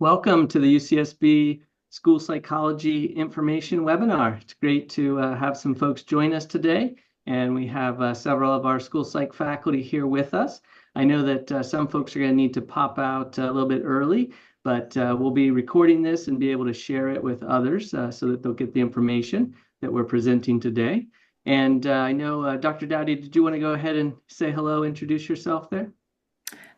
Welcome to the UCSB School Psychology Information Webinar. It's great to have some folks join us today, and we have several of our school psych faculty here with us. I know that some folks are going to need to pop out a little bit early, but we'll be recording this and be able to share it with others so that they'll get the information that we're presenting today. And I know, Dr. Dowdy, did you want to go ahead and say hello, introduce yourself there?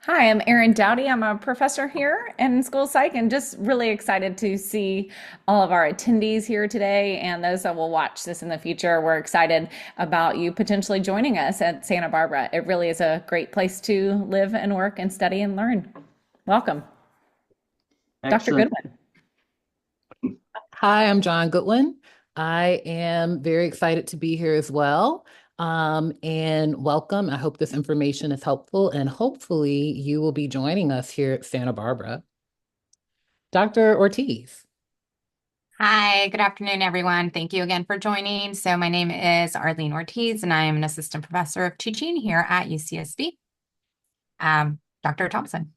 Hi, I'm Erin Dowdy. I'm a professor here in school psych and just really excited to see all of our attendees here today and those that will watch this in the future. We're excited about you potentially joining us at Santa Barbara. It really is a great place to live and work and study and learn. Welcome. Dr. Excellent. Goodwin. Hi, I'm John Goodwin. I am very excited to be here as well. And welcome. I hope this information is helpful, and hopefully you will be joining us here at Santa Barbara. Dr. Ortiz. Hi, good afternoon, everyone. Thank you again for joining. So my name is Arlene Ortiz, and I am an assistant professor of teaching here at UCSB. Dr. Thompson.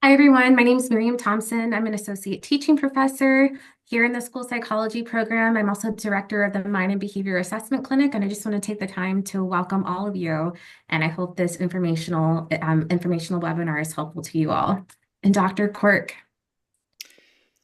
Hi, everyone. My name is Miriam Thompson. I'm an associate teaching professor here in the school psychology program. I'm also director of the Mind and Behavior Assessment Clinic, and I just want to take the time to welcome all of you. And I hope this informational webinar is helpful to you all. And Dr. Quirk.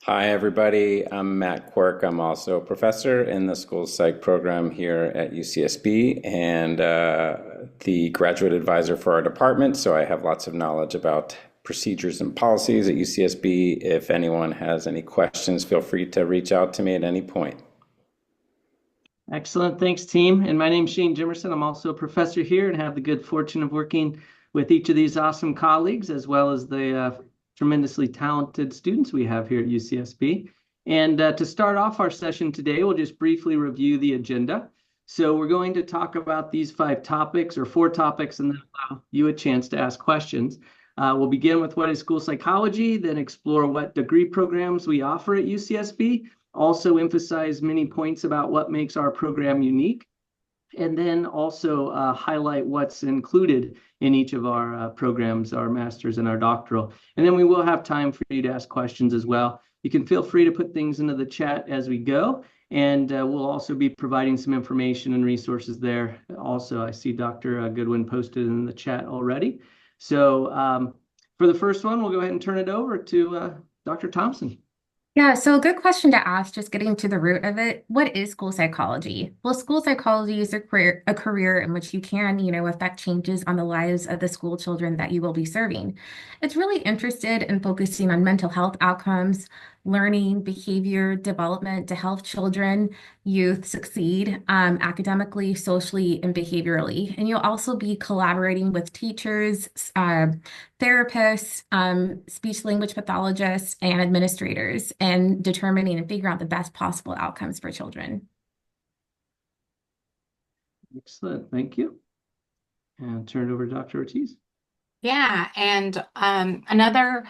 Hi, everybody. I'm Matt Quirk. I'm also a professor in the school psych program here at UCSB and the graduate advisor for our department. So I have lots of knowledge about procedures and policies at UCSB. If anyone has any questions, feel free to reach out to me at any point. Excellent. Thanks, team. And my name's Shane Jimerson. I'm also a professor here and have the good fortune of working with each of these awesome colleagues, as well as the tremendously talented students we have here at UCSB. And to start off our session today, we'll just briefly review the agenda. So we're going to talk about these 5 topics or 4 topics and then allow you a chance to ask questions. We'll begin with what is school psychology, then explore what degree programs we offer at UCSB, also emphasize many points about what makes our program unique, and then also highlight what's included in each of our programs, our master's and our doctoral. And then we will have time for you to ask questions as well. You can feel free to put things into the chat as we go, and we'll also be providing some information and resources there. Also, I see Dr. Goodwin posted in the chat already. So for the first one, we'll go ahead and turn it over to Dr. Thompson. Yeah, so a good question to ask, just getting to the root of it. What is school psychology? Well, school psychology is a career in which you can, affect changes on the lives of the school children that you will be serving. It's really interested in focusing on mental health outcomes, learning, behavior, development to help children, youth succeed academically, socially, and behaviorally. And you'll also be collaborating with teachers, therapists, speech language pathologists, and administrators, and determining and figuring out the best possible outcomes for children. Excellent. Thank you. And turn it over to Dr. Ortiz. Yeah, and another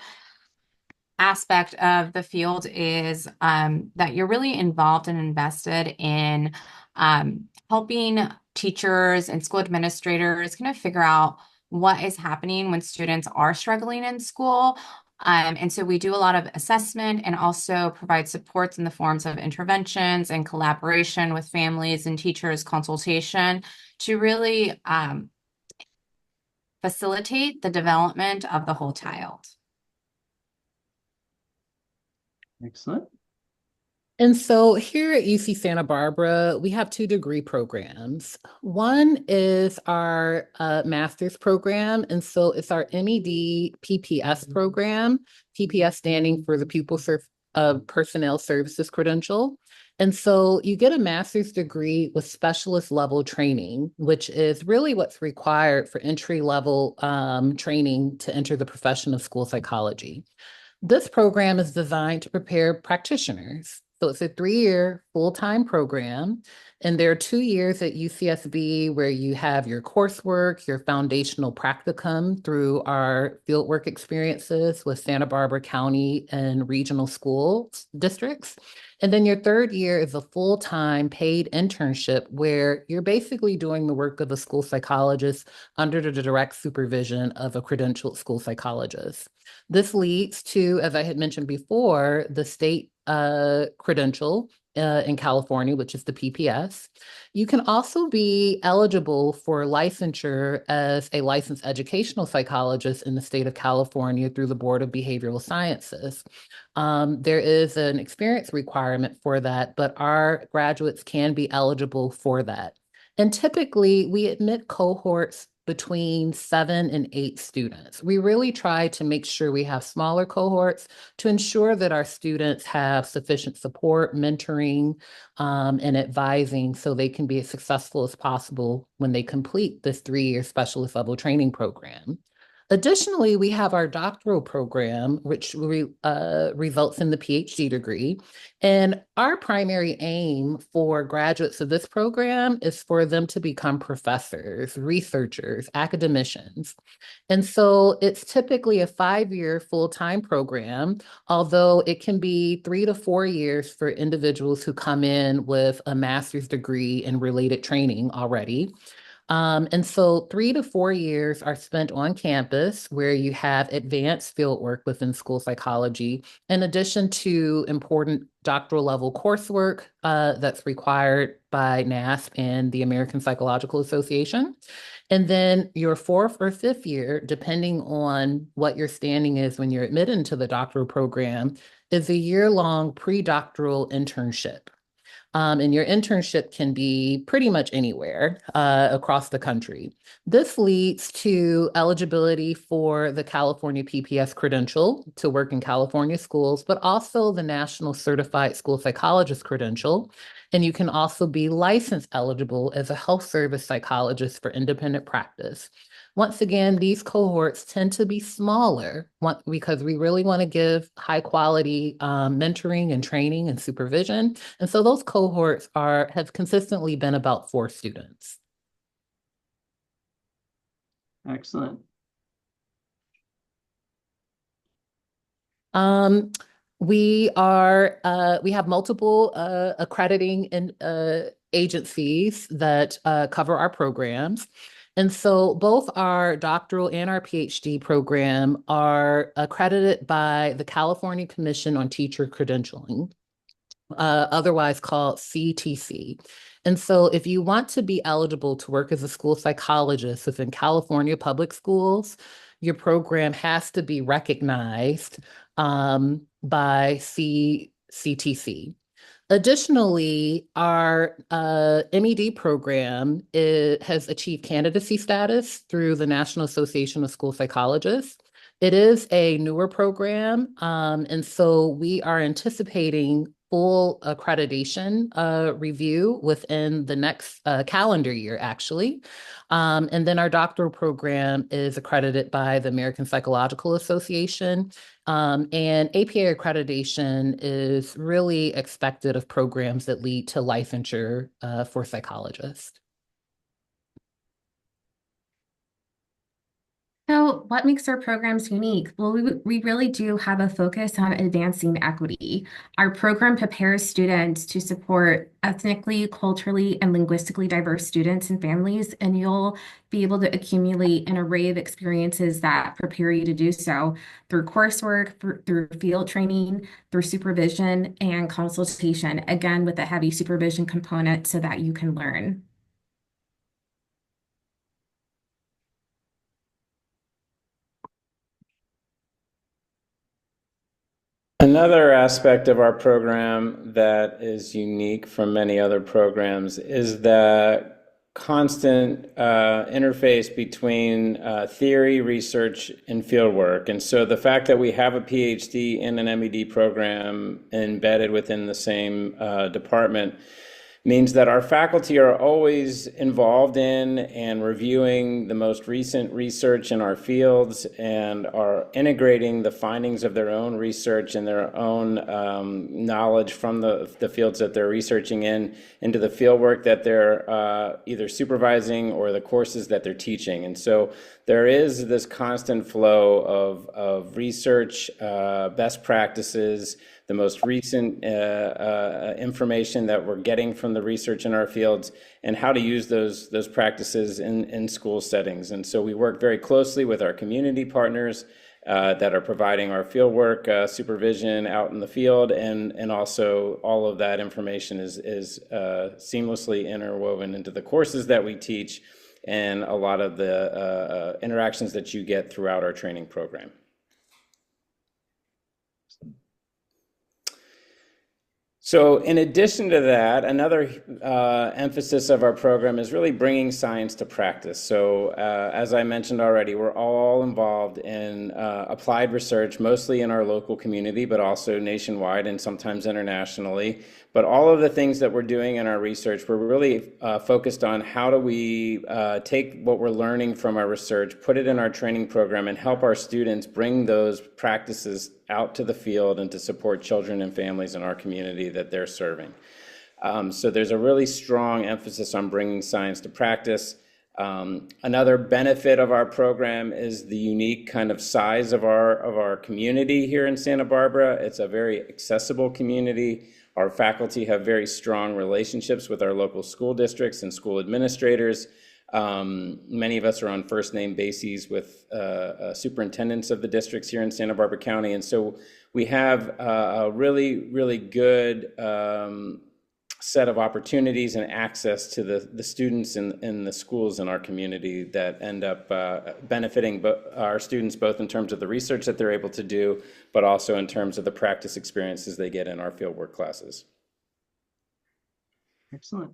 aspect of the field is that you're really involved and invested in helping teachers and school administrators kind of figure out what is happening when students are struggling in school. And so we do a lot of assessment and also provide supports in the forms of interventions and collaboration with families and teachers, consultation to really facilitate the development of the whole child. Excellent. And so here at UC Santa Barbara, we have 2 degree programs. One is our master's program. And so it's our MED PPS program, PPS standing for the Pupil Personnel Services Credential. And so you get a master's degree with specialist level training, which is really what's required for entry level training to enter the profession of school psychology. This program is designed to prepare practitioners So it's a 3-year full-time program. And there are 2 years at UCSB where you have your coursework, your foundational practicum through our fieldwork experiences with Santa Barbara County and regional school districts. And then your 3rd year is a full-time paid internship where you're basically doing the work of a school psychologist under the direct supervision of a credentialed school psychologist. This leads to, as I had mentioned before, the state credential in California, which is the PPS. You can also be eligible for licensure as a licensed educational psychologist in the state of California through the Board of Behavioral Sciences. There is an experience requirement for that, but our graduates can be eligible for that. And typically, we admit cohorts between 7 and 8 students. We really try to make sure we have smaller cohorts to ensure that our students have sufficient support, mentoring, and advising so they can be as successful as possible when they complete this 3-year specialist level training program. Additionally, we have our doctoral program, which results in the PhD degree. And our primary aim for graduates of this program is for them to become professors, researchers, academicians. And so it's typically a 5-year full-time program, although it can be 3 to 4 years for individuals who come in with a master's degree and related training already. And so 3 to 4 years are spent on campus where you have advanced fieldwork within school psychology, in addition to important doctoral level coursework that's required by NASP and the American Psychological Association. And then your 4th or 5th year, depending on what your standing is when you're admitted into the doctoral program, is a year-long pre-doctoral internship. And your internship can be pretty much anywhere across the country. This leads to eligibility for the California PPS credential to work in California schools, but also the National Certified School Psychologist credential. And you can also be license eligible as a health service psychologist for independent practice. Once again, these cohorts tend to be smaller because we really want to give high quality mentoring and training and supervision. And so those cohorts have consistently been about 4 students. Excellent. We have multiple accrediting agencies that cover our programs. And so both our doctoral and our PhD program are accredited by the California Commission on Teacher Credentialing, otherwise called CTC. And so if you want to be eligible to work as a school psychologist within California public schools, your program has to be recognized by CTC. Additionally, our MED program has achieved candidacy status through the National Association of School Psychologists. It is a newer program, and so we are anticipating full accreditation review within the next calendar year, actually. And then our doctoral program is accredited by the American Psychological Association. And APA accreditation is really expected of programs that lead to licensure for psychologists. So what makes our programs unique? Well, we really do have a focus on advancing equity. Our program prepares students to support ethnically, culturally, and linguistically diverse students and families, and you'll be able to accumulate an array of experiences that prepare you to do so through coursework, through field training, through supervision and consultation, again, with a heavy supervision component so that you can learn. Another aspect of our program that is unique from many other programs is the constant interface between theory, research, and fieldwork. And so the fact that we have a PhD and an MED program embedded within the same department means that our faculty are always involved in and reviewing the most recent research in our fields and are integrating the findings of their own research and their own knowledge from the fields that they're researching into the fieldwork that they're either supervising or the courses that they're teaching. And so there is this constant flow of research, best practices, the most recent information that we're getting from the research in our fields, and how to use those practices in school settings. And so we work very closely with our community partners that are providing our fieldwork supervision out in the field, and also all of that information is seamlessly interwoven into the courses that we teach and a lot of the interactions that you get throughout our training program. So in addition to that, another emphasis of our program is really bringing science to practice. So as I mentioned already, we're all involved in applied research, mostly in our local community, but also nationwide and sometimes internationally. But all of the things that we're doing in our research, we're really focused on how do we take what we're learning from our research, put it in our training program, and help our students bring those practices out to the field and to support children and families in our community that they're serving. So there's a really strong emphasis on bringing science to practice. Another benefit of our program is the unique kind of size of our community here in Santa Barbara. It's a very accessible community. Our faculty have very strong relationships with our local school districts and school administrators. Many of us are on first name bases with superintendents of the districts here in Santa Barbara County. And so we have a really, really good set of opportunities and access to the students in the schools in our community that end up benefiting our students, both in terms of the research that they're able to do, but also in terms of the practice experiences they get in our fieldwork classes. Excellent.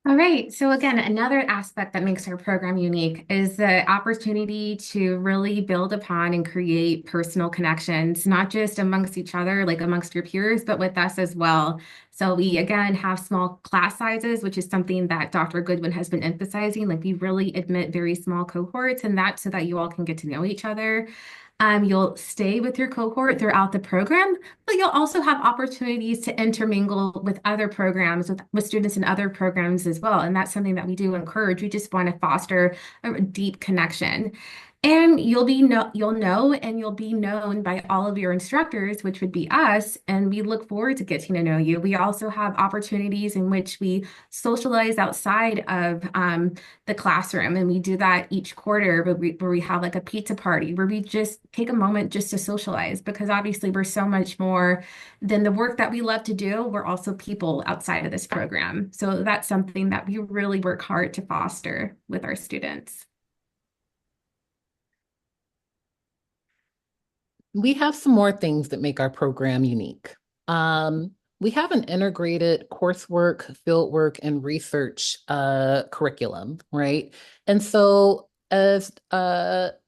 All right. So again, another aspect that makes our program unique is the opportunity to really build upon and create personal connections, not just amongst each other, like amongst your peers, but with us as well. So we, again, have small class sizes, which is something that Dr. Goodwin has been emphasizing. Like we really admit very small cohorts, and that's so that you all can get to know each other. You'll stay with your cohort throughout the program, but you'll also have opportunities to intermingle with other programs, with students in other programs as well. And that's something that we do encourage. We just want to foster a deep connection. And you'll know and you'll be known by all of your instructors, which would be us, and we look forward to getting to know you. We also have opportunities in which we socialize outside of the classroom, and we do that each quarter where we have like a pizza party, where we just take a moment just to socialize, because obviously we're so much more than the work that we love to do. We're also people outside of this program. So that's something that we really work hard to foster with our students. We have some more things that make our program unique. We have an integrated coursework, fieldwork, and research curriculum, right? And so as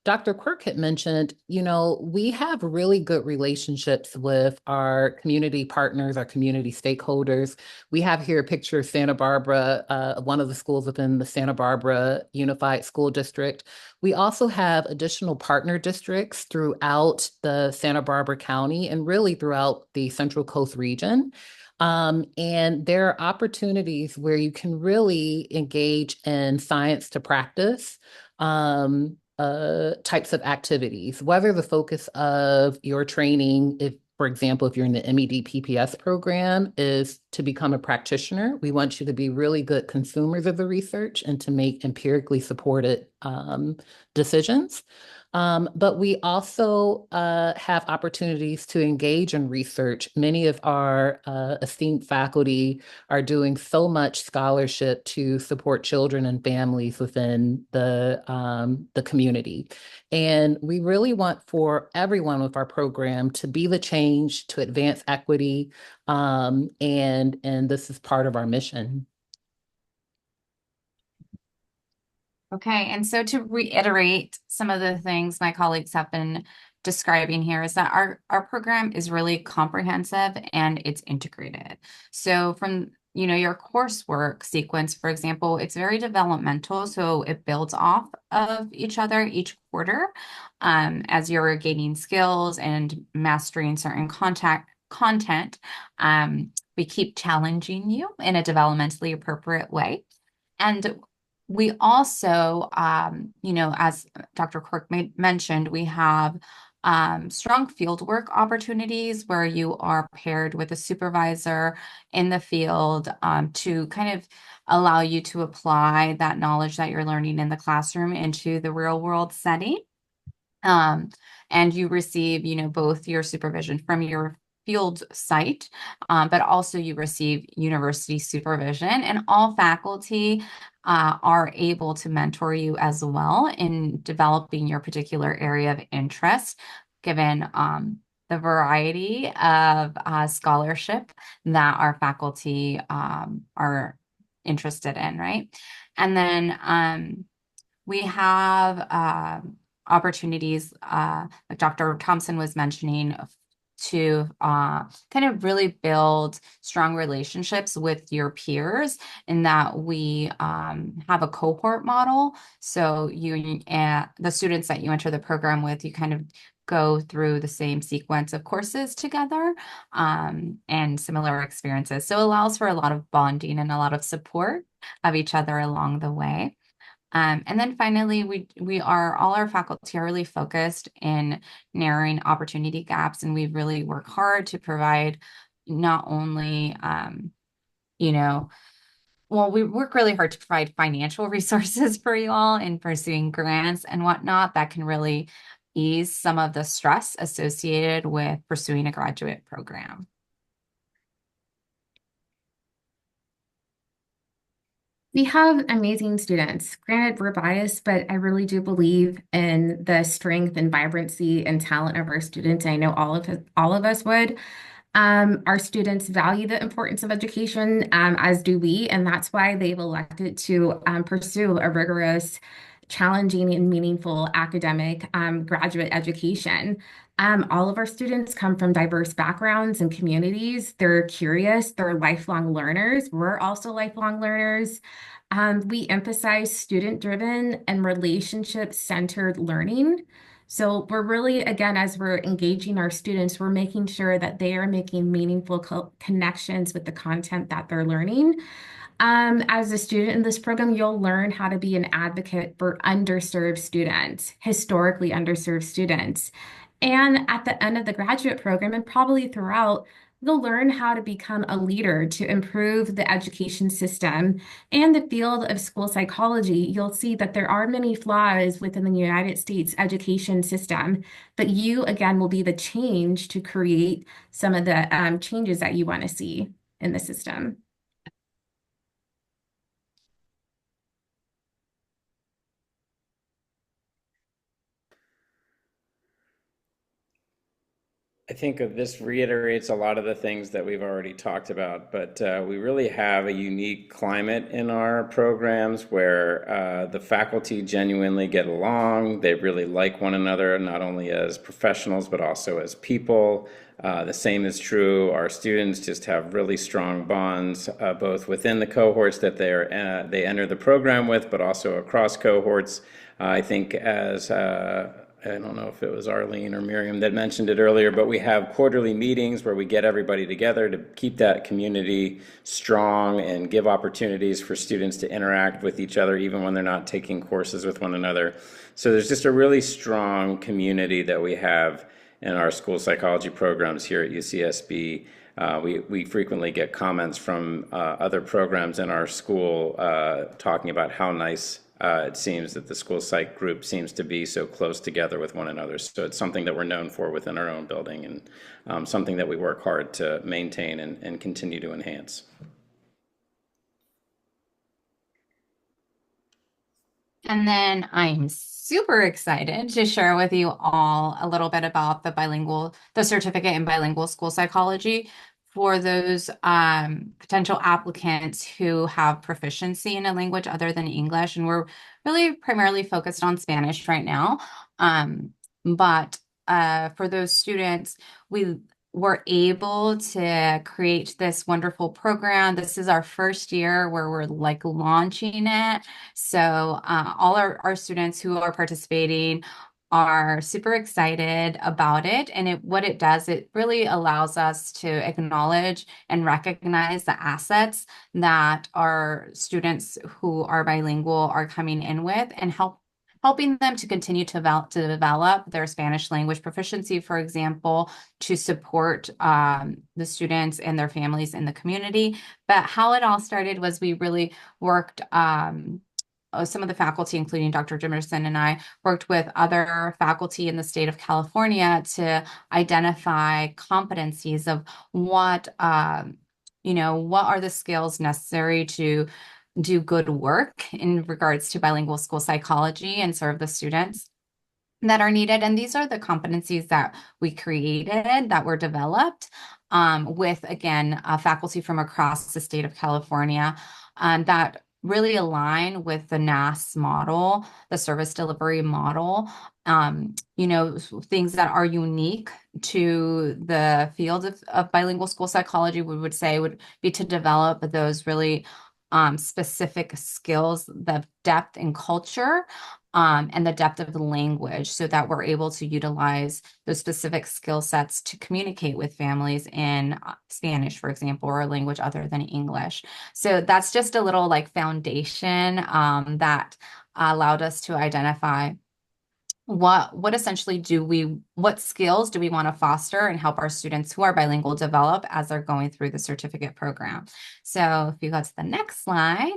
Dr. Quirk had mentioned, we have really good relationships with our community partners, our community stakeholders. We have here a picture of Santa Barbara, one of the schools within the Santa Barbara Unified School District. We also have additional partner districts throughout the Santa Barbara County and really throughout the Central Coast region. And there are opportunities where you can really engage in science to practice types of activities, whether the focus of your training, if, for example, if you're in the MED PPS program, is to become a practitioner. We want you to be really good consumers of the research and to make empirically supported decisions. But we also have opportunities to engage in research. Many of our esteemed faculty are doing so much scholarship to support children and families within the community. And we really want for everyone with our program to be the change, to advance equity, and this is part of our mission. Okay, and so to reiterate some of the things my colleagues have been describing here is that our program is really comprehensive and it's integrated. So from your coursework sequence, for example, it's very developmental, so it builds off of each other each quarter as you're gaining skills and mastering certain content. We keep challenging you in a developmentally appropriate way. And we also, as Dr. Quirk mentioned, we have strong fieldwork opportunities where you are paired with a supervisor in the field to kind of allow you to apply that knowledge that you're learning in the classroom into the real world setting. And you receive, both your supervision from your field site, but also you receive university supervision, and all faculty are able to mentor you as well in developing your particular area of interest, given the variety of scholarship that our faculty are interested in, right? And then we have opportunities, like Dr. Thompson was mentioning, to kind of really build strong relationships with your peers, in that we have a cohort model. So the students that you enter the program with, you kind of go through the same sequence of courses together and similar experiences. So it allows for a lot of bonding and a lot of support of each other along the way. And then finally, all our faculty are really focused in narrowing opportunity gaps, and we really work hard to provide not only, we work really hard to provide financial resources for you all in pursuing grants and whatnot that can really ease some of the stress associated with pursuing a graduate program. We have amazing students. Granted, we're biased, but I really do believe in the strength and vibrancy and talent of our students. I know all of us would. Our students value the importance of education, as do we, and that's why they've elected to pursue a rigorous, challenging, and meaningful academic graduate education. All of our students come from diverse backgrounds and communities. They're curious, they're lifelong learners. We're also lifelong learners. We emphasize student-driven and relationship-centered learning. So we're really, again, as we're engaging our students, we're making sure that they are making meaningful connections with the content that they're learning. As a student in this program, you'll learn how to be an advocate for underserved students, historically underserved students. And at the end of the graduate program, and probably throughout, you'll learn how to become a leader to improve the education system and the field of school psychology. You'll see that there are many flaws within the United States education system, but you, again, will be the change to create some of the changes that you want to see in the system. I think this reiterates a lot of the things that we've already talked about, but we really have a unique climate in our programs where the faculty genuinely get along. They really like one another, not only as professionals, but also as people. The same is true. Our students just have really strong bonds, both within the cohorts that they enter the program with, but also across cohorts. I think as I don't know if it was Arlene or Miriam that mentioned it earlier, but we have quarterly meetings where we get everybody together to keep that community strong and give opportunities for students to interact with each other, even when they're not taking courses with one another. So there's just a really strong community that we have in our school psychology programs here at UCSB. We frequently get comments from other programs in our school talking about how nice it seems that the school psych group seems to be so close together with one another. So it's something that we're known for within our own building, and something that we work hard to maintain and continue to enhance. And then I'm super excited to share with you all a little bit about the certificate in bilingual school psychology for those potential applicants who have proficiency in a language other than English. And we're really primarily focused on Spanish right now. But for those students, we were able to create this wonderful program. This is our first year where we're like launching it. So all our students who are participating are super excited about it. And what it does, it really allows us to acknowledge and recognize the assets that our students who are bilingual are coming in with, and helping them to continue to develop their Spanish language proficiency, for example, to support the students and their families in the community. But how it all started was we really worked, some of the faculty, including Dr. Jimerson and I, worked with other faculty in the state of California to identify competencies of what are the skills necessary to do good work in regards to bilingual school psychology and serve the students that are needed. And these are the competencies that we created, that were developed with, again, faculty from across the state of California that really align with the NASP model, the service delivery model, things that are unique to the field of bilingual school psychology, we would say would be to develop those really specific skills, the depth in culture, and the depth of the language, so that we're able to utilize those specific skill sets to communicate with families in Spanish, for example, or a language other than English. So that's just a little like foundation that allowed us to identify what essentially what skills do we want to foster and help our students who are bilingual develop as they're going through the certificate program. So if you go to the next slide,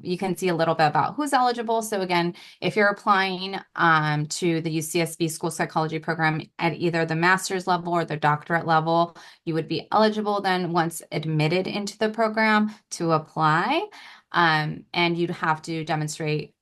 you can see a little bit about who's eligible. So again, if you're applying to the UCSB school psychology program at either the master's level or the doctorate level, you would be eligible then once admitted into the program to apply. And you'd have to demonstrate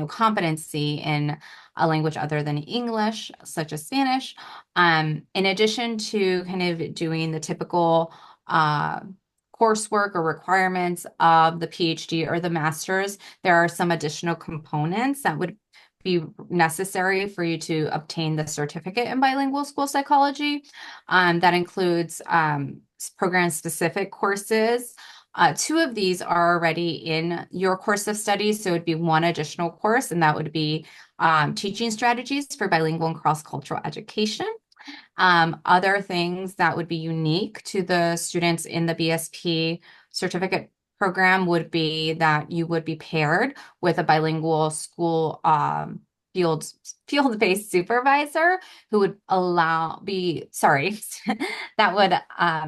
competency in a language other than English, such as Spanish. In addition to kind of doing the typical coursework or requirements of the PhD or the master's, there are some additional components that would be necessary for you to obtain the certificate in bilingual school psychology. That includes program-specific courses. Two of these are already in your course of study, so it'd be one additional course, and that would be teaching strategies for bilingual and cross-cultural education. Other things that would be unique to the students in the BSP certificate program would be that you would be paired with a bilingual school field-based supervisor who would that would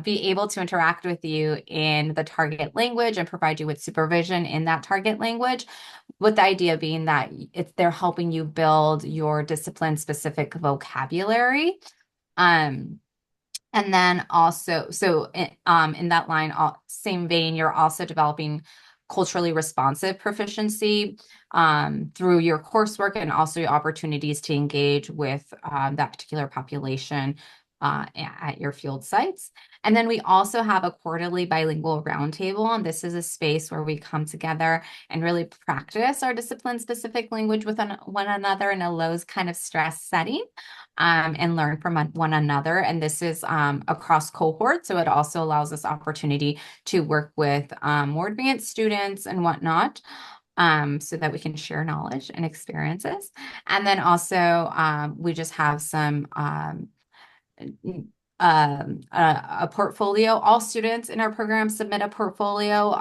be able to interact with you in the target language and provide you with supervision in that target language, with the idea being that they're helping you build your discipline-specific vocabulary. And then also, in that line, same vein, you're also developing culturally responsive proficiency through your coursework, and also your opportunities to engage with that particular population at your field sites. And then we also have a quarterly bilingual roundtable, and this is a space where we come together and really practice our discipline-specific language with one another in a low kind of stress setting. And learn from one another. And this is across cohorts, so it also allows us opportunity to work with more advanced students and whatnot, so that we can share knowledge and experiences. And then also we just have some a portfolio. All students in our program submit a portfolio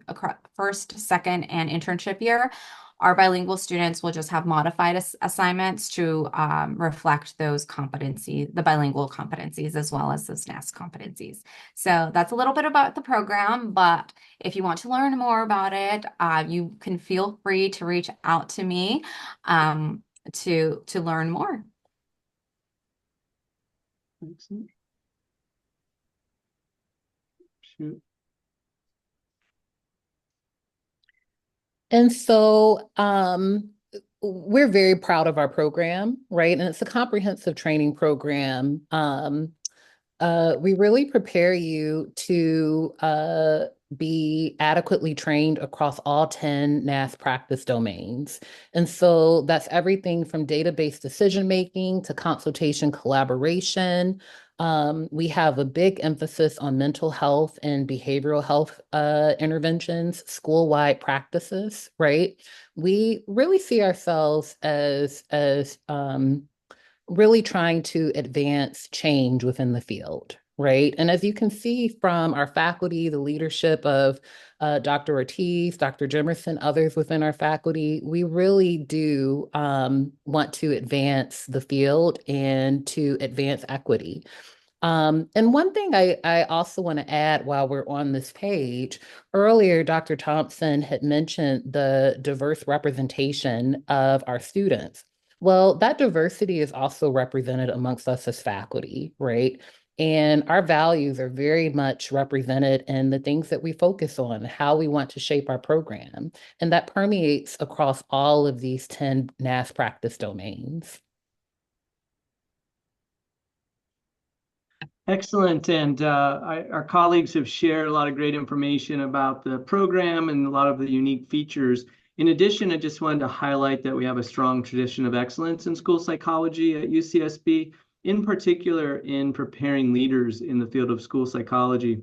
across first, second, and internship year. Our bilingual students will just have modified assignments to reflect those competencies, the bilingual competencies, as well as those NASP competencies. So that's a little bit about the program, but if you want to learn more about it, you can feel free to reach out to me to learn more. Excellent. Shoot. And so we're very proud of our program, right? And it's a comprehensive training program We really prepare you to be adequately trained across all 10 NASP practice domains. And so that's everything from database decision making to consultation collaboration. We have a big emphasis on mental health and behavioral health interventions, school-wide practices, right? We really see ourselves as really trying to advance change within the field, right? And as you can see from our faculty, the leadership of Dr. Ortiz, Dr. Jimerson, others within our faculty, we really do want to advance the field and to advance equity. And one thing I also want to add while we're on this page, earlier, Dr. Thompson had mentioned the diverse representation of our students. Well, that diversity is also represented amongst us as faculty, right? And our values are very much represented in the things that we focus on, how we want to shape our program. And that permeates across all of these 10 NASP practice domains. Excellent. And our colleagues have shared a lot of great information about the program and a lot of the unique features. In addition, I just wanted to highlight that we have a strong tradition of excellence in school psychology at UCSB, in particular in preparing leaders in the field of school psychology.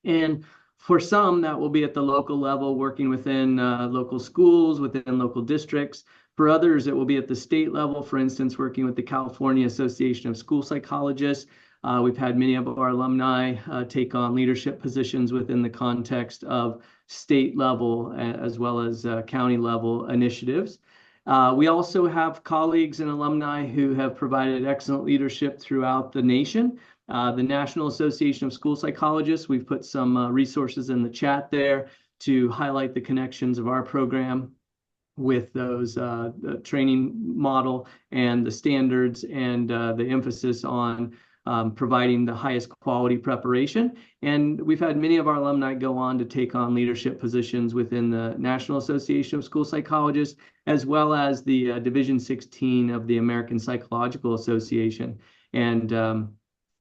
And for some, that will be at the local level, working within local schools, within local districts. For others, it will be at the state level, for instance, working with the California Association of School Psychologists. We've had many of our alumni take on leadership positions within the context of state level as well as county level initiatives. We also have colleagues and alumni who have provided excellent leadership throughout the nation. The National Association of School Psychologists, we've put some resources in the chat there to highlight the connections of our program with those the training model and the standards and the emphasis on providing the highest quality preparation. And we've had many of our alumni go on to take on leadership positions within the National Association of School Psychologists, as well as the Division 16 of the American Psychological Association, and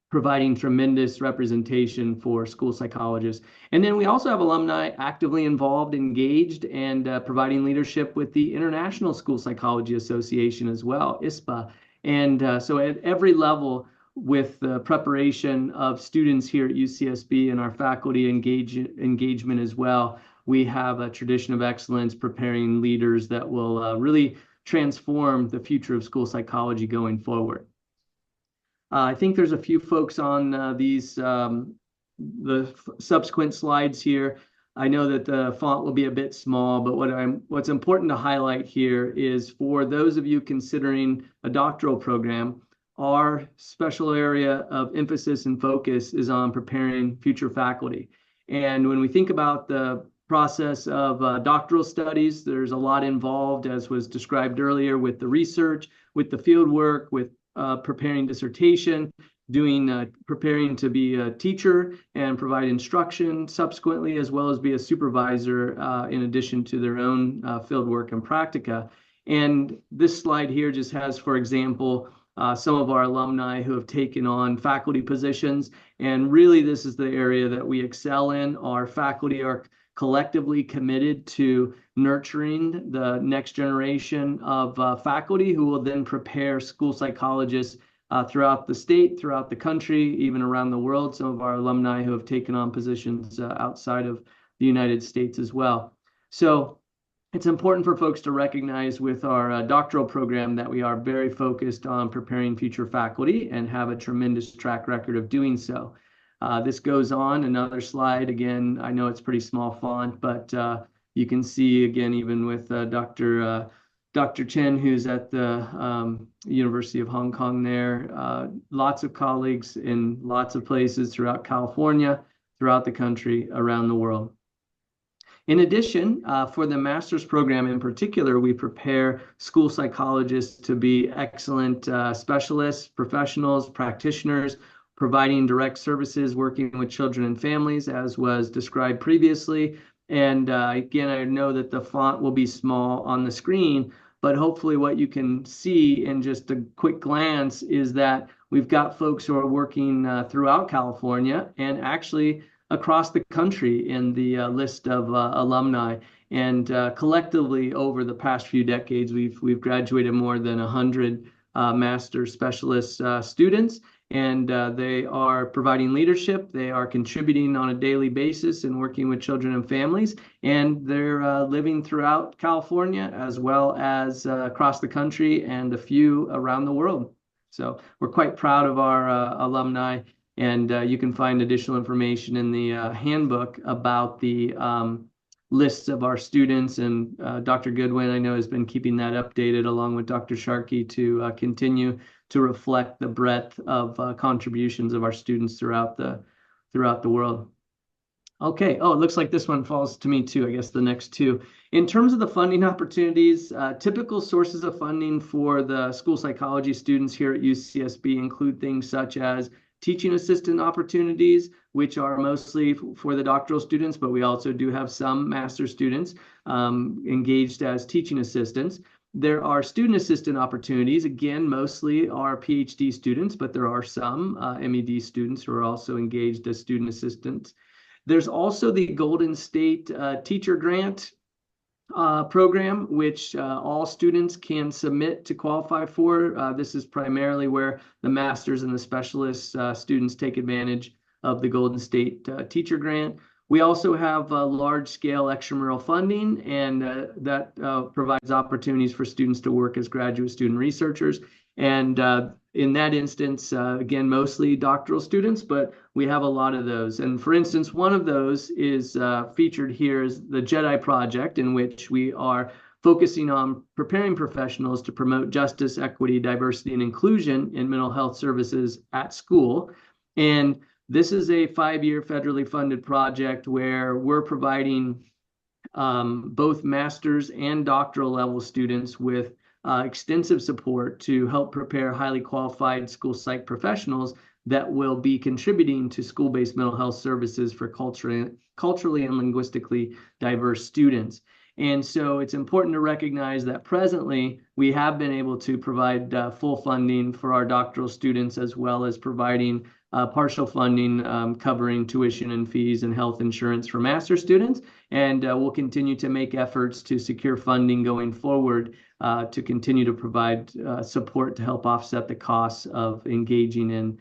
providing tremendous representation for school psychologists. And then we also have alumni actively involved, engaged, and providing leadership with the International School Psychology Association as well, ISPA. And so at every level, with the preparation of students here at UCSB and our faculty engagement as well, we have a tradition of excellence preparing leaders that will really transform the future of school psychology going forward. I think there's a few folks on the subsequent slides here. I know that the font will be a bit small, but what's important to highlight here is for those of you considering a doctoral program, our special area of emphasis and focus is on preparing future faculty. And when we think about the process of doctoral studies, there's a lot involved, as was described earlier, with the research, with the field work, with preparing dissertation, preparing to be a teacher and provide instruction subsequently, as well as be a supervisor in addition to their own field work and practica. And this slide here just has, for example, some of our alumni who have taken on faculty positions. And really, this is the area that we excel in. Our faculty are collectively committed to nurturing the next generation of faculty who will then prepare school psychologists throughout the state, throughout the country, even around the world. Some of our alumni who have taken on positions outside of the United States as well. So it's important for folks to recognize with our doctoral program that we are very focused on preparing future faculty and have a tremendous track record of doing so. This goes on, another slide. Again, I know it's pretty small font, but you can see again, even with Dr. Chen, who's at the University of Hong Kong there, lots of colleagues in lots of places throughout California, throughout the country, around the world. In addition, for the master's program in particular, we prepare school psychologists to be excellent specialists, professionals, practitioners, providing direct services, working with children and families, as was described previously. And again, I know that the font will be small on the screen, but hopefully what you can see in just a quick glance is that we've got folks who are working throughout California and actually across the country in the list of alumni. And collectively, over the past few decades, we've graduated more than 100 master specialist students, and they are providing leadership. They are contributing on a daily basis and working with children and families, and they're living throughout California as well as across the country and a few around the world. So we're quite proud of our alumni, and you can find additional information in the handbook about the lists of our students, and Dr. Goodwin, I know, has been keeping that updated along with Dr. Sharkey to continue to reflect the breadth of contributions of our students throughout the world. Okay. Oh, it looks like this one falls to me too. I guess the next two. In terms of the funding opportunities, typical sources of funding for the school psychology students here at UCSB include things such as teaching assistant opportunities, which are mostly for the doctoral students, but we also do have some master students engaged as teaching assistants. There are student assistant opportunities, again, mostly are PhD students, but there are some MED students who are also engaged as student assistants. There's also the Golden State Teacher Grant program, which all students can submit to qualify for. This is primarily where the masters and the specialist students take advantage of the Golden State Teacher Grant. We also have large-scale extramural funding, and that provides opportunities for students to work as graduate student researchers. And in that instance, again, mostly doctoral students, but we have a lot of those. And for instance, one of those is featured here is the JEDI project, in which we are focusing on preparing professionals to promote justice, equity, diversity, and inclusion in mental health services at school. And this is a 5-year federally funded project where we're providing both master's and doctoral level students with extensive support to help prepare highly qualified school psych professionals that will be contributing to school-based mental health services for culturally and linguistically diverse students. And so it's important to recognize that presently we have been able to provide full funding for our doctoral students, as well as providing partial funding covering tuition and fees and health insurance for master students. And we'll continue to make efforts to secure funding going forward to continue to provide support to help offset the costs of engaging in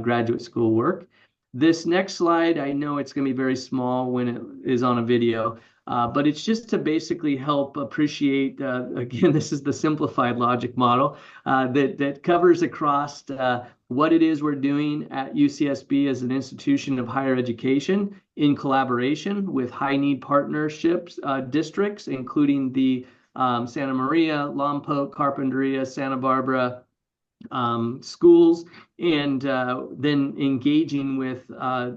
graduate school work. This next slide, I know it's going to be very small when it is on a video, but it's just to basically help appreciate, again, this is the simplified logic model that covers across what it is we're doing at UCSB as an institution of higher education in collaboration with high-need partnerships districts, including the Santa Maria, Lompoc, Carpinteria, Santa Barbara schools, and then engaging with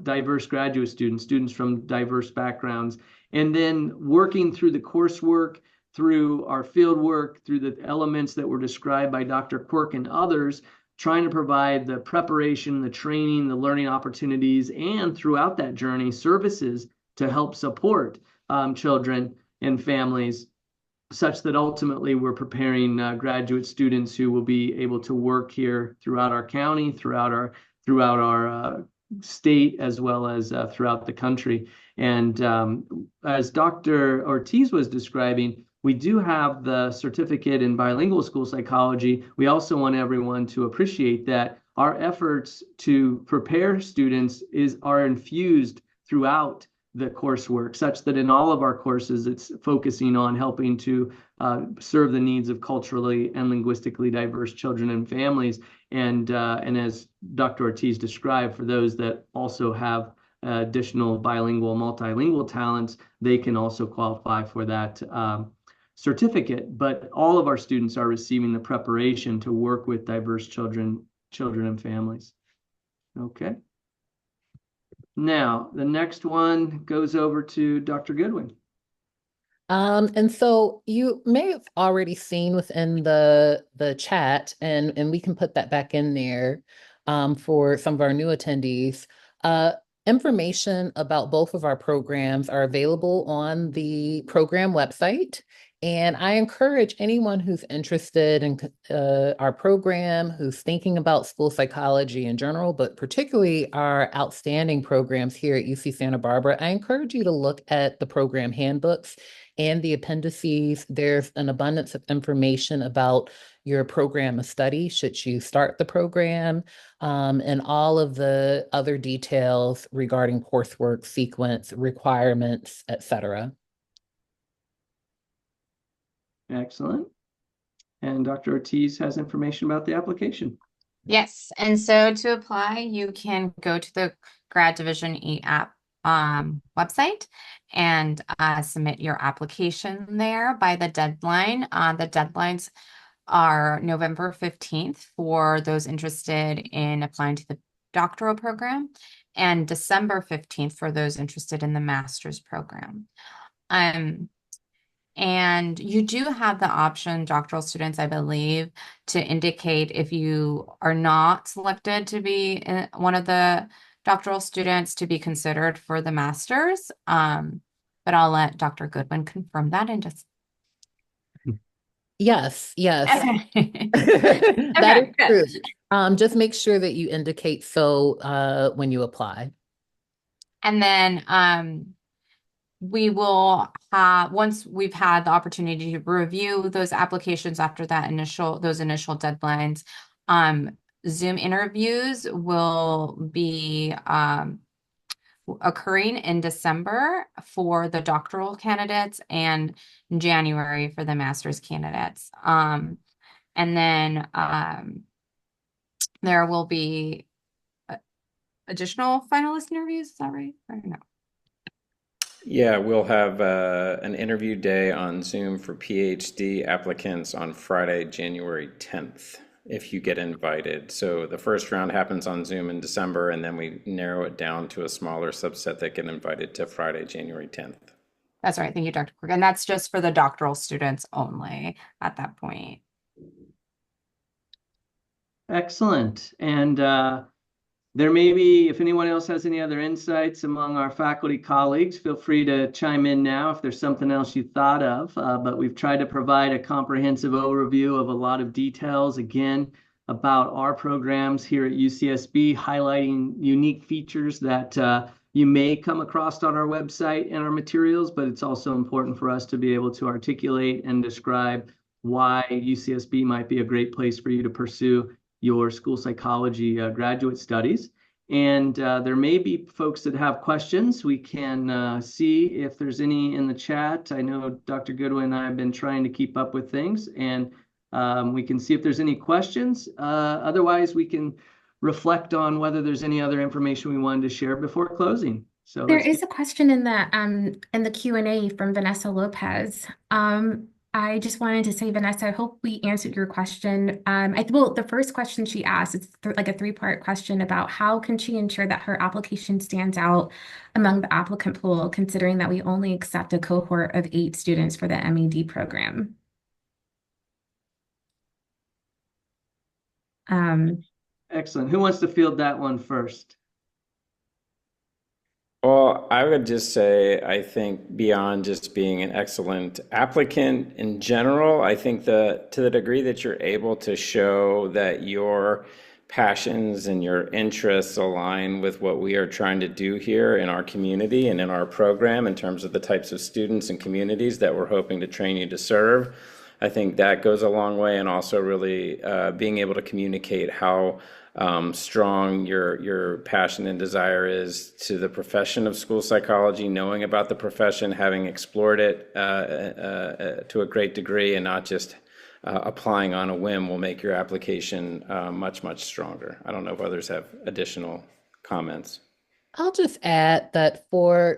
diverse graduate students from diverse backgrounds, and then working through the coursework, through our field work, through the elements that were described by Dr. Quirk and others, trying to provide the preparation, the training, the learning opportunities, and throughout that journey, services to help support children and families, such that ultimately we're preparing graduate students who will be able to work here throughout our county, throughout our state, as well as throughout the country. And as Dr. Ortiz was describing, we do have the certificate in bilingual school psychology. We also want everyone to appreciate that our efforts to prepare students are infused throughout the coursework, such that in all of our courses, it's focusing on helping to serve the needs of culturally and linguistically diverse children and families. And as Dr. Ortiz described, for those that also have additional bilingual, multilingual talents, they can also qualify for that certificate. But all of our students are receiving the preparation to work with diverse children and families. Okay. Now, the next one goes over to Dr. Goodwin. And so you may have already seen within the chat, and we can put that back in there for some of our new attendees. Information about both of our programs are available on the program website. And I encourage anyone who's interested in our program, who's thinking about school psychology in general, but particularly our outstanding programs here at UC Santa Barbara, I encourage you to look at the program handbooks and the appendices. There's an abundance of information about your program of study should you start the program, and all of the other details regarding coursework, sequence, requirements, etc. Excellent. And Dr. Ortiz has information about the application. Yes, and so to apply, you can go to the Grad Division eApp website and submit your application there by the deadline. The deadlines are November 15th for those interested in applying to the doctoral program and December 15th for those interested in the master's program. And you do have the option, doctoral students, I believe, to indicate if you are not selected to be one of the doctoral students to be considered for the master's. But I'll let Dr. Goodwin confirm that in just. Yes, yes. Okay. That Okay, is true. Just make sure that you indicate so when you apply. And then we will have, once we've had the opportunity to review those applications after those initial deadlines, Zoom interviews will be occurring in December for the doctoral candidates and January for the master's candidates. And then there will be additional finalist interviews. Is that right? Or no? Yeah, we'll have an interview day on Zoom for PhD applicants on Friday, January 10th, if you get invited. So the first round happens on Zoom in December, and then we narrow it down to a smaller subset that get invited to Friday, January 10th. That's right. Thank you, Dr. Quirk. And that's just for the doctoral students only at that point. Excellent. And there may be, if anyone else has any other insights among our faculty colleagues, feel free to chime in now if there's something else you thought of. But we've tried to provide a comprehensive overview of a lot of details, again, about our programs here at UCSB, highlighting unique features that you may come across on our website and our materials, but it's also important for us to be able to articulate and describe why UCSB might be a great place for you to pursue your school psychology graduate studies. And there may be folks that have questions. We can see if there's any in the chat. I know Dr. Goodwin and I have been trying to keep up with things, and we can see if there's any questions. Otherwise, we can reflect on whether there's any other information we wanted to share before closing. So there is a question in the Q&A from Vanessa Lopez. I just wanted to say, Vanessa, I hope we answered your question. Well, the first question she asked, it's like a three-part question about how can she ensure that her application stands out among the applicant pool, considering that we only accept a cohort of 8 students for the MED program. Excellent. Who wants to field that one first? Well, I would just say, I think beyond just being an excellent applicant in general, I think to the degree that you're able to show that your passions and your interests align with what we are trying to do here in our community and in our program in terms of the types of students and communities that we're hoping to train you to serve, I think that goes a long way. And also really being able to communicate how strong your passion and desire is to the profession of school psychology, knowing about the profession, having explored it to a great degree, and not just applying on a whim will make your application much, much stronger. I don't know if others have additional comments. I'll just add that for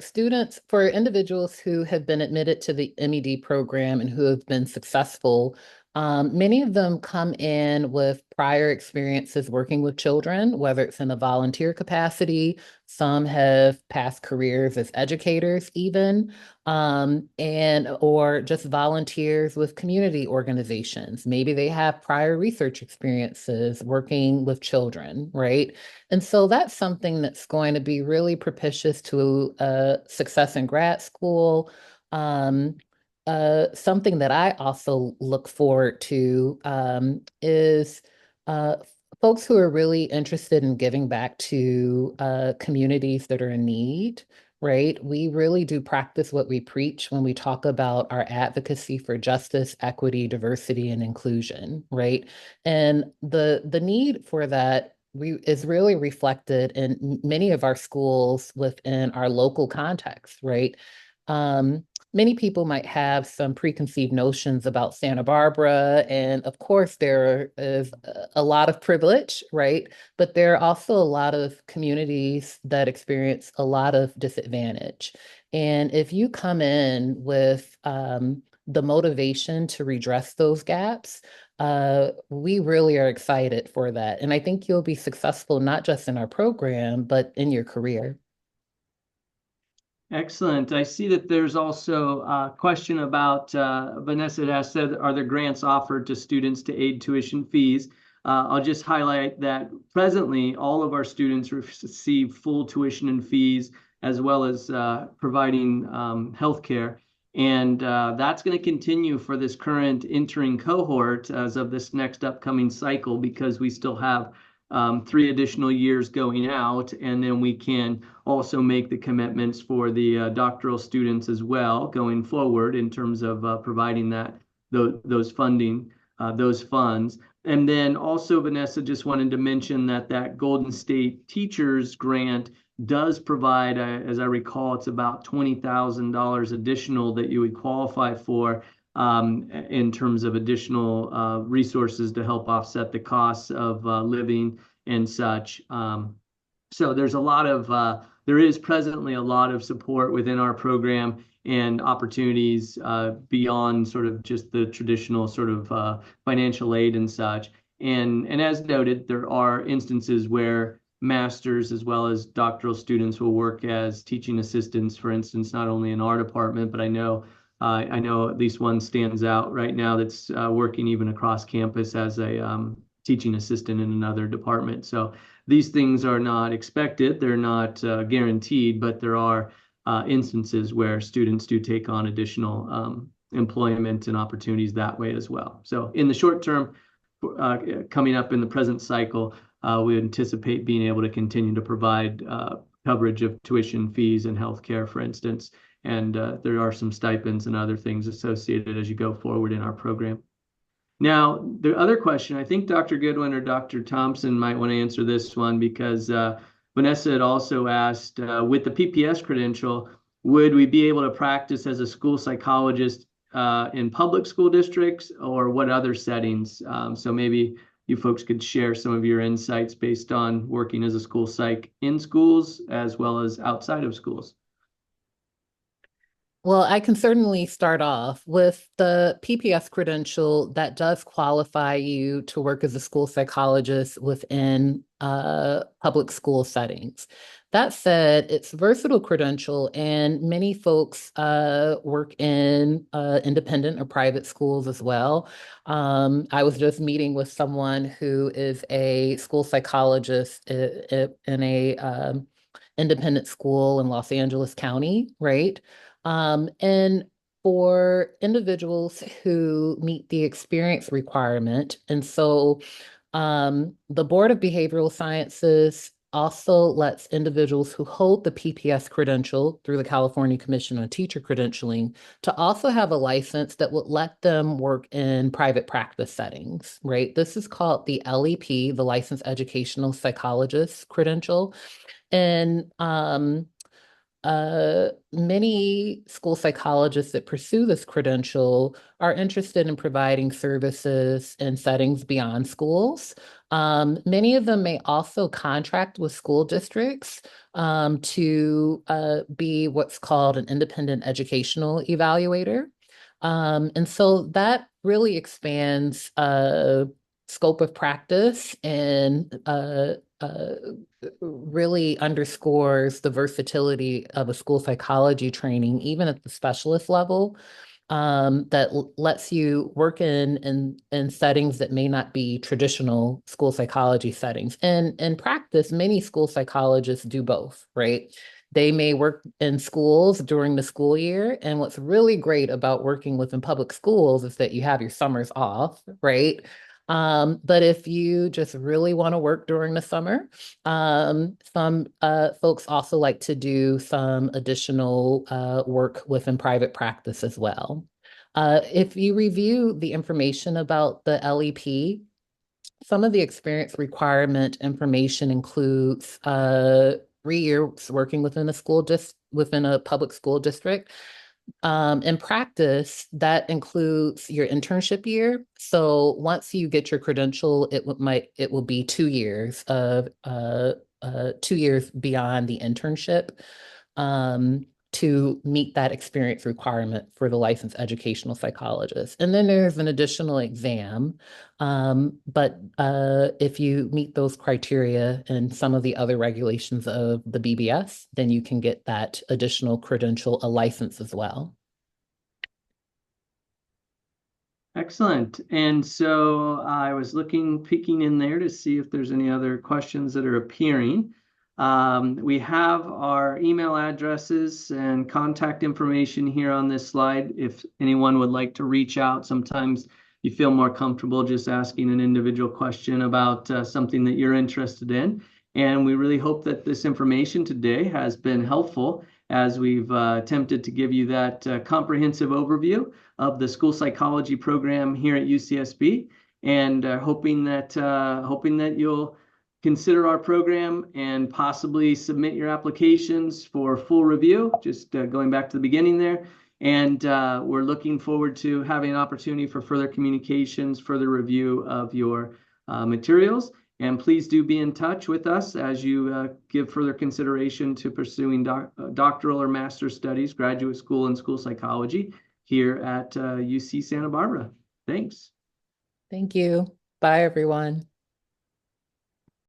individuals who have been admitted to the MED program and who have been successful, many of them come in with prior experiences working with children, whether it's in a volunteer capacity. Some have past careers as educators even, or just volunteers with community organizations. Maybe they have prior research experiences working with children, right? And so that's something that's going to be really propitious to success in grad school. something that I also look forward to is uh, folks who are really interested in giving back to communities that are in need, right? We really do practice what we preach when we talk about our advocacy for justice, equity, diversity, and inclusion, right? And the need for that is really reflected in many of our schools within our local context, right? Um, Many people might have some preconceived notions about Santa Barbara. And of course, there is a lot of privilege, right? But there are also a lot of communities that experience a lot of disadvantage. And if you come in with the motivation to redress those gaps, we really are excited for that. And I think you'll be successful not just in our program, but in your career. Excellent. I see that there's also a question about Vanessa has said, are there grants offered to students to aid tuition fees? I'll just highlight that presently all of our students receive full tuition and fees, as well as providing healthcare. And that's going to continue for this current entering cohort as of this next upcoming cycle, because we still have 3 additional years going out, and then we can also make the commitments for the doctoral students as well going forward in terms of providing those funds. And then also, Vanessa just wanted to mention that Golden State Teachers Grant does provide, as I recall, it's about $20,000 additional that you would qualify for in terms of additional resources to help offset the costs of living and such. So there's there is presently a lot of support within our program and opportunities beyond sort of just the traditional sort of financial aid and such. And as noted, there are instances where master's as well as doctoral students will work as teaching assistants, for instance, not only in our department, but I know at least one stands out right now that's working even across campus as a teaching assistant in another department. So these things are not expected, they're not guaranteed, but there are instances where students do take on additional employment and opportunities that way as well. So in the short term, coming up in the present cycle, we anticipate being able to continue to provide coverage of tuition fees and healthcare, for instance. And there are some stipends and other things associated as you go forward in our program. Now, the other question, I think Dr. Goodwin or Dr. Thompson might want to answer this one, because Vanessa had also asked, with the PPS credential, would we be able to practice as a school psychologist in public school districts, or what other settings? So maybe you folks could share some of your insights based on working as a school psych in schools as well as outside of schools. Well, I can certainly start off with the PPS credential that does qualify you to work as a school psychologist within public school settings. That said, it's a versatile credential, and many folks work in independent or private schools as well. I was just meeting with someone who is a school psychologist in a independent school in Los Angeles County, right? And for individuals who meet the experience requirement, and so the Board of Behavioral Sciences also lets individuals who hold the PPS credential through the California Commission on Teacher Credentialing to also have a license that would let them work in private practice settings, right? This is called the LEP, the Licensed Educational Psychologist Credential. And many school psychologists that pursue this credential are interested in providing services in settings beyond schools. Many of them may also contract with school districts to be what's called an independent educational evaluator. And so that really expands scope of practice and really underscores the versatility of a school psychology training, even at the specialist level, that lets you work in settings that may not be traditional school psychology settings. And in practice, many school psychologists do both, right? They may work in schools during the school year. And what's really great about working within public schools is that you have your summers off, right? But if you just really want to work during the summer, some folks also like to do some additional work within private practice as well. If you review the information about the LEP, some of the experience requirement information includes 3 years working within a school, just within a public school district. In practice, that includes your internship year. So once you get your credential, it will be 2 years of 2 years beyond the internship to meet that experience requirement for the licensed educational psychologist. And then there's an additional exam. But if you meet those criteria and some of the other regulations of the BBS, then you can get that additional credential, a license as well. Excellent. And so I was peeking in there to see if there's any other questions that are appearing. We have our email addresses and contact information here on this slide. If anyone would like to reach out, sometimes you feel more comfortable just asking an individual question about something that you're interested in. And we really hope that this information today has been helpful as we've attempted to give you that comprehensive overview of the school psychology program here at UCSB, and hoping that you'll consider our program and possibly submit your applications for full review, just going back to the beginning there. And we're looking forward to having an opportunity for further communications, further review of your materials. And please do be in touch with us as you give further consideration to pursuing doctoral or master's studies, graduate school, and school psychology here at UC Santa Barbara. Thanks. Thank you. Bye, everyone.